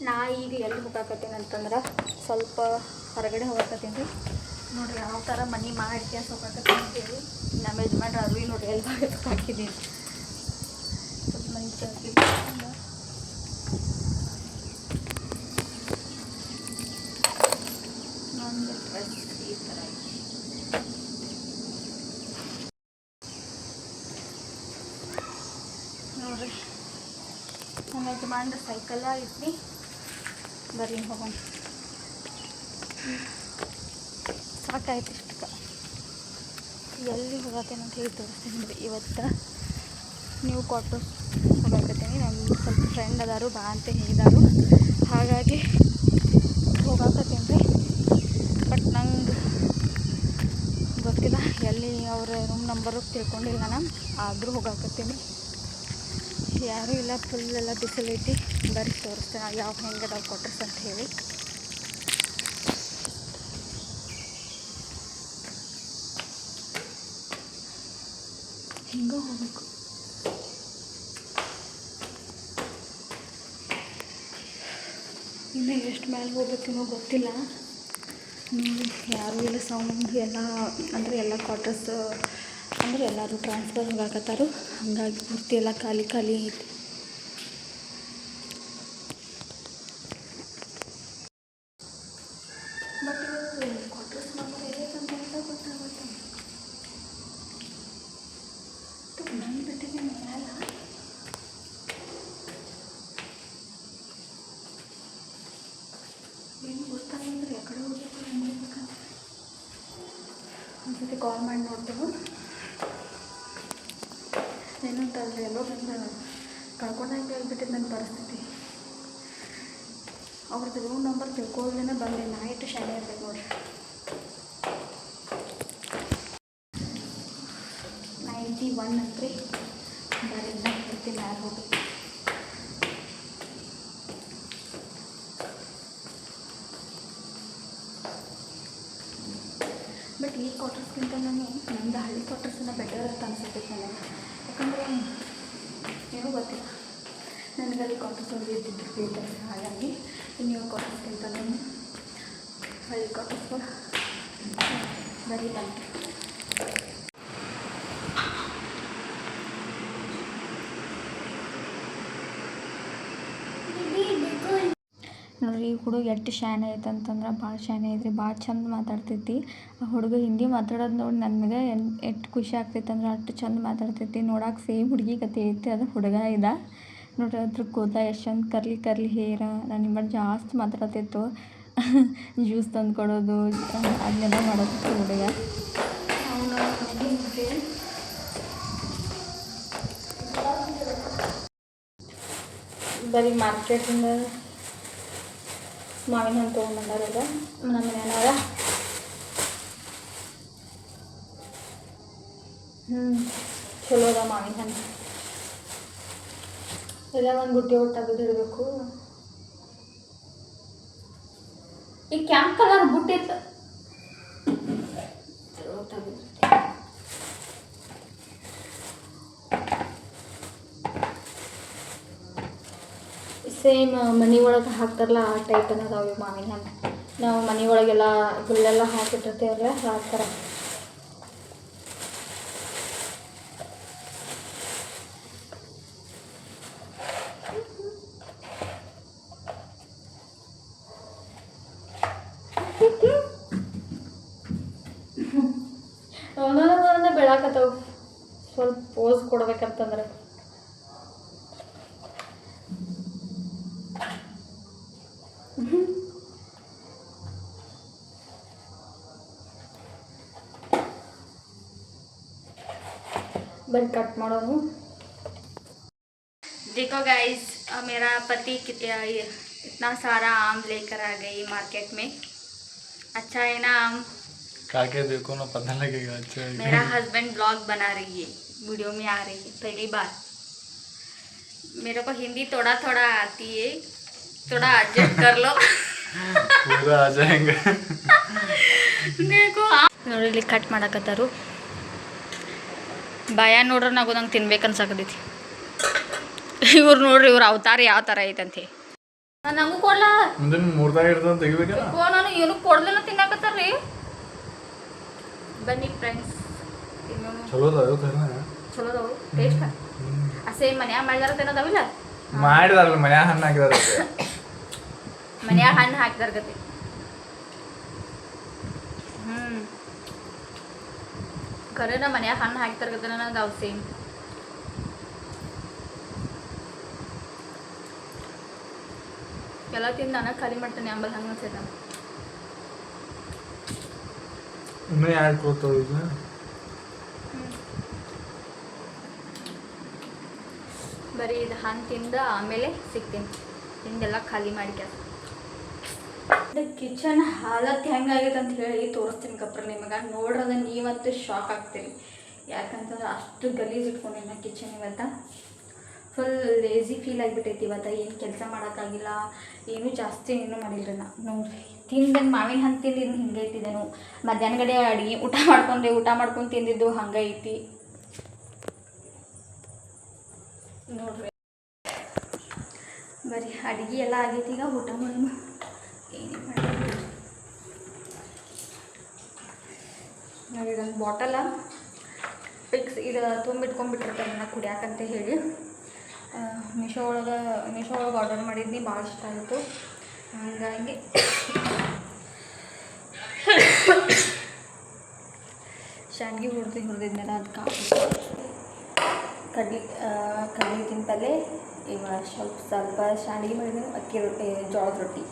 ನಾ ಈಗ ಎಲ್ಲಿ ಹೋಗಾಕತ್ತೀನಿ ಅಂತಂದ್ರೆ ಸ್ವಲ್ಪ ಹೊರಗಡೆ ಹೋಗಾಕತ್ತೀನಿ ರೀ. ನೋಡಿರಿ ಯಾವ ಥರ ಮನೆ ಮಾಡಿ ಹೋಗಾಕತ್ತೀನಿ ಅಂತೇಳಿ ನಮ್ಮ ಯಜಮಾನ್ರು ಅರ್ವಿ ನೋಡಿರಿ ಎಲ್ಲಿ ಭಾಗಕ್ಕೆ ಹಾಕಿದ್ದೀನಿ. ಸ್ವಲ್ಪ ಮನೆ ಚೆನ್ನಾಗಿ ಒಂದು ಡ್ರೆಸ್ ಈ ಥರ ನೋಡಿರಿ. ನಮ್ಮ ಯಜಮಾನ್ರ ಸೈಕಲ್ ಐತ್ರಿ. ಬರ್ರಿ ಹೋಗೋಣ. ಸಾಕಾಯ್ತು ಇಷ್ಟಕ್ಕೆ. ಎಲ್ಲಿ ಹೋಗತ್ತೇನೆ ಅಂತ ಹೇಳಿ ತೋರಿಸ್ತೀನಿ ರೀ. ಇವತ್ತು ನೀವು ಕೊಟ್ಟು ಹೋಗಾಕತ್ತೀನಿ. ನಮ್ಮ ಸ್ವಲ್ಪ ಫ್ರೆಂಡ್ ಅದಾರು ಬಾ ಅಂತ ಹೇಳಿದಾರು, ಹಾಗಾಗಿ ಹೋಗಾಕತ್ತೀನಿ ರೀ. ಬಟ್ ನಂಗೆ ಗೊತ್ತಿಲ್ಲ ಎಲ್ಲಿ ಅವ್ರ ರೂಮ್ ನಂಬರು ತಿಳ್ಕೊಂಡಿಲ್ಲ ನಾನು, ಆದರೂ ಹೋಗಾಕತ್ತೀನಿ. ಯಾರೂ ಇಲ್ಲ, ಫುಲ್ ಎಲ್ಲ ಬಿಸಿಲೈತಿ. ಬರೀ ತೋರಿಸ್ತೇನೆ ಯಾವ ಹೆಂಗೆ ಅದಾವ ಕ್ವಾರ್ಟರ್ಸ್ ಅಂತ ಹೇಳಿ. ಹಿಂಗೆ ಹೋಗ್ಬೇಕು. ಇನ್ನು ಎಷ್ಟು ಮೇಲೆ ಹೋಗ್ಬೇಕೇನೋ ಗೊತ್ತಿಲ್ಲ. ಯಾರೂ ಇಲ್ಲ, ಸೌಂಡ್ ಎಲ್ಲ ಅಂದರೆ ಎಲ್ಲ ಕ್ವಾರ್ಟರ್ಸ್ ಅಂದರೆ ಎಲ್ಲರೂ ಟ್ರಾನ್ಸ್ಫರ್ ಹೋಗಾಕತ್ತಾರು, ಹಾಗಾಗಿ ಪೂರ್ತಿ ಎಲ್ಲ ಖಾಲಿ ಖಾಲಿ ಐತಿ. ಬಟ್ ಇವತ್ತು ಕ್ವಾರ್ಟರ್ಸ್ ನಂಬರ್ ಹೇಗಂತ ಗೊತ್ತಾಗುತ್ತೆ. ನಾನು ಬಿಟ್ಟಿದ್ದೀನಿ ಮೇಲೆ. ಏನು ಗೊತ್ತಾಗಂದ್ರೆ ಯಾಕಡೆ ಹೋಗ್ಬೇಕು ಹೆಂಗೆ ಹೋಗ್ಬೇಕಂತ ಒಂದ್ಸತಿ ಕಾಲ್ ಮಾಡಿ ನೋಡ್ತೇವೆ. ಏನಂತಂದರೆ ಎಲ್ಲೋ ಬಂದು ಕಳ್ಕೊಂಡಂಗೆ ಆಗಿಬಿಟ್ಟಿದ್ದು ನನ್ನ ಪರಿಸ್ಥಿತಿ. ಅವ್ರದ್ದು ರೂಮ್ ನಂಬರ್ ತಿಳ್ಕೊಳ್ಳೇನೆ ಬಂದೆ. ನೈಟ್ ಶಾಲೆ ಇರ್ಬೇಕು ನೋಡಿರಿ. 91 ಅಂತ್ರಿ. ಬರಿಂದ ಬರ್ತೀನಿ ಮ್ಯಾಲೆ ಹೋಗಿ. ಬಟ್ ಈ ಕ್ವಾರ್ಟರ್ಸ್ಗಿಂತ ನಾನು ನಮ್ಮದು ಹಳ್ಳಿ ಕ್ವಾರ್ಟರ್ಸನ್ನು ಬೆಟರ್ ಅಂತ ಅನ್ಸುತ್ತೈತೆ ನನಗೆ. ಯಾಕಂದರೆ ಏನೂ ಗೊತ್ತಿಲ್ಲ, ನನಗಲ್ಲಿ ಕ್ವಾರ್ಟರ್ಸ್ ಒಂದು ಇದ್ದಿದ್ದು ಫೀಲ್ಟರ್ಸ್, ಹಾಗಾಗಿ ನೀವು ಕ್ವಾರ್ಟರ್ಸ್ಗಿಂತ ನಾನು ಹಳ್ಳಿ ಕ್ವಾರ್ಟರ್ಸ್ ಬರೀ ಬಂತು. ನೋಡಿರಿ, ಈ ಹುಡುಗ ಎಷ್ಟು ಶಾನೆ ಐತೆ ಅಂತಂದ್ರೆ ಭಾಳ ಶಾನೆ ಐತ್ರಿ. ಭಾಳ ಚಂದ ಮಾತಾಡ್ತೈತಿ. ಆ ಹುಡುಗ ಹಿಂದಿ ಮಾತಾಡೋದು ನೋಡಿ ನನಗೆ ಎಷ್ಟು ಖುಷಿ ಆಗ್ತೈತೆ ಅಂದ್ರೆ ಅಷ್ಟು ಚಂದ ಮಾತಾಡ್ತೈತಿ. ನೋಡಕ್ಕೆ ಸೇಮ್ ಹುಡುಗಿ ಕತೆ ಐತಿ, ಅದು ಹುಡುಗ ಇದ ನೋಡ್ರಿ. ಅದ್ರ ಕೂದಲ ಎಷ್ಟು ಚಂದ ಕರ್ಲಿ ಕರ್ಲಿ ಹೇರ. ನಾನು ನಿಮ್ಮಲ್ಲಿ ಜಾಸ್ತಿ ಮಾತಾಡ್ತಿತ್ತು. ಜ್ಯೂಸ್ ತಂದು ಕೊಡೋದು ಅದನ್ನೆಲ್ಲ ಮಾಡೋದಿತ್ತು ಹುಡುಗ. ಬರೀ ಮಾರ್ಕೆಟಿಂದ ಮಾವಿನ ಹಣ್ಣು ತೊಗೊಂಡ್ಬಂದಾರಲ್ಲ ನಮ್ಮ ಮನೆಯವ್ರ. ಚಲೋ ಅದ ಮಾವಿನ ಹಣ್ಣು. ಎಲ್ಲ ಒಂದು ಬುಟ್ಟಿ ಒಟ್ಟು ತೆಗೆದಿಡಬೇಕು. ಈ ಕ್ಯಾಂಪ್ ಕಲರ್ ಬುಟ್ಟಿ ಇತ್ತು, ಸೇಮ್ ಮನೆ ಒಳಗೆ ಹಾಕ್ತಾರಲ್ಲ ಆ ಟೈಪ್ ಅನ್ನೋದಾವೆ ಮಾವಿನ ಹಣ್ಣು. ನಾವು ಮನೆ ಒಳಗೆಲ್ಲ ಹುಲ್ಲೆಲ್ಲ ಹಾಕಿಟ್ಟಿರ್ತೇವಲ್ಲ ಆ ಥರ. ಒಂದೊಂದೇ ಬೆಳಕತ್ತವು. ಸ್ವಲ್ಪ ಪೋಸ್ ಕೊಡ್ಬೇಕಂತಂದ್ರೆ बन कट ಮಾಡೋನು. देखो गाइस, मेरा पति इतना सारा आम लेकर आ गई मार्केट में. अच्छा है ना आम? खा के देखो ना, पता लगेगा अच्छा है. मेरा हस्बैंड ब्लॉग बना रही है, वीडियो में आ रही है पहली बार. मेरे को हिंदी थोड़ा थोड़ा आती है, थोड़ा एडजस्ट कर लो. पूरा आ जाएंगे. देखो ನೋಡಿ ಇಲ್ಲಿ ಕಟ್ ಮಾಡಕತ್ತಾರು. ಬಾಯ ನೋಡ್ರೆ ನಾವು ನಂಗೆ ತಿನ್ಬೇಕನ್ಸಾಕತೈತಿ. ಇವ್ರು ನೋಡ್ರಿ, ಇವ್ರ ಅವತಾರ ಯಾವ ಥರ ಐತಂತೆ. ನಂಗೂ ಕೊಡ್ಲ ಮುಂದಿನ 3 ತಾರೀಕು ಇರ್ತದೆ ತೆಗಿಬೇಕಲ್ಲ. ನಾನು ಏನು ಕೊಡ್ಲಿಲ್ಲ ತಿನ್ನಕತ್ತಾರ್ರಿ. ಬನ್ನಿ ಫ್ರೆಂಡ್ಸ್, ಚಲೋ ಅದಾವ ಚಲೋ ಅದಾವು ಟೇಸ್ಟ್. ಅಸೇ ಮನ್ಯಾಗ ಮಾಡಿದಾರ ತಿನ್ನೋದಾವಿಲ್ಲ, ಮಾಡಿದಾರಲ್ಲ ಮನ್ಯಾಗ ಹಣ್ಣು ಹಾಕಿದಾರ. ಮನ್ಯಾಗ ಹಣ್ಣು ಹಾಕಿದಾರ ಗತಿ. ಖರೇನ ಮನ್ಯಾಗ ಹಣ್ಣು ಹಾಕ್ತಾರ ಗತಿ ನನಗೆ ಅವು ಸೇಮ್. ಎಲ್ಲ ತಿಂದು ನಾನು ಖಾಲಿ ಮಾಡ್ತೇನೆ ಅಂಬಲ್ ಹಂಗೆ ಅನ್ಸೈತ. ಇನ್ನೂ ಯಾರು ಕೊಡ್ತಾವ ಈಗ? ಬರೀ ಇದು ಹಣ್ಣು ತಿಂದು ಆಮೇಲೆ ಸಿಗ್ತೀನಿ. ತಿಂದೆಲ್ಲ ಖಾಲಿ ಮಾಡಿ ಕೆಲಸ. ಕಿಚನ್ ಹಾಲತ್ ಹೆಂಗಾಗೈತೆ ಅಂತ ಹೇಳಿ ತೋರಿಸ್ತೀನಿ ಕಪ್ರ ನಿಮಗೆ. ನೋಡ್ರದ ನೀವಂತೂ ಶಾಕ್ ಆಗ್ತೀರಿ. ಯಾಕಂತಂದ್ರೆ ಅಷ್ಟು ಗಲೀಜು ಇಟ್ಕೊಂಡಿನ ಕಿಚನ್ ಇವತ್ತು. ಫುಲ್ ಲೇಜಿ ಫೀಲ್ ಆಗಿಬಿಟ್ಟೈತಿ ಇವತ್ತು. ಏನು ಕೆಲಸ ಮಾಡೋಕ್ಕಾಗಿಲ್ಲ, ಏನೂ ಜಾಸ್ತಿ ಏನೂ ಮಾಡಿಲ್ಲ ನಾ. ನೋಡಿರಿ ತಿಂದೇನು ಮಾವಿನ ಹಣ್ಣು ತಿಂದಿದ್ದು ಹಿಂಗೆ ಐತಿದ್ದೇನು. ಮಧ್ಯಾಹ್ನ ಕಡೆ ಅಡುಗೆ ಊಟ ಮಾಡ್ಕೊಂಡು ತಿಂದಿದ್ದು ಹಂಗೆ ಐತಿ ನೋಡ್ರಿ. ಬರೀ ಅಡುಗೆ ಎಲ್ಲ ಆಗೈತಿ. ಈಗ ಊಟ ಮಾಡೋಣ. ಏನೇ ಮಾಡಿ ನೋಡಿ, ಇದೊಂದು ಬಾಟಲ ಫಿಕ್ಸ್ ಇದು ತುಂಬಿಟ್ಕೊಂಡ್ಬಿಟ್ಟಿರ್ತಾರೆ ನಾನು ಕುಡಿಯಾಕಂತ ಹೇಳಿ. ಮೀಶೋ ಒಳಗೆ ಆರ್ಡರ್ ಮಾಡಿದ್ನಿ, ಭಾಳ ಇಷ್ಟ ಆಯಿತು. ಹಂಗಾಗಿ ಶಾಂಡ್ಗಿ ಹುರಿದಿದ್ಮೇಲೆ ಅದು ಕಡ್ಲಿ ತಿಂತಲೇ ಈಗ ಸ್ವಲ್ಪ ಶಾಂಡ್ಗಿ ಮಾಡಿದ್ರೆ ಅಕ್ಕಿ ರೊಟ್ಟಿ, ಜೋಳದ ರೊಟ್ಟಿ.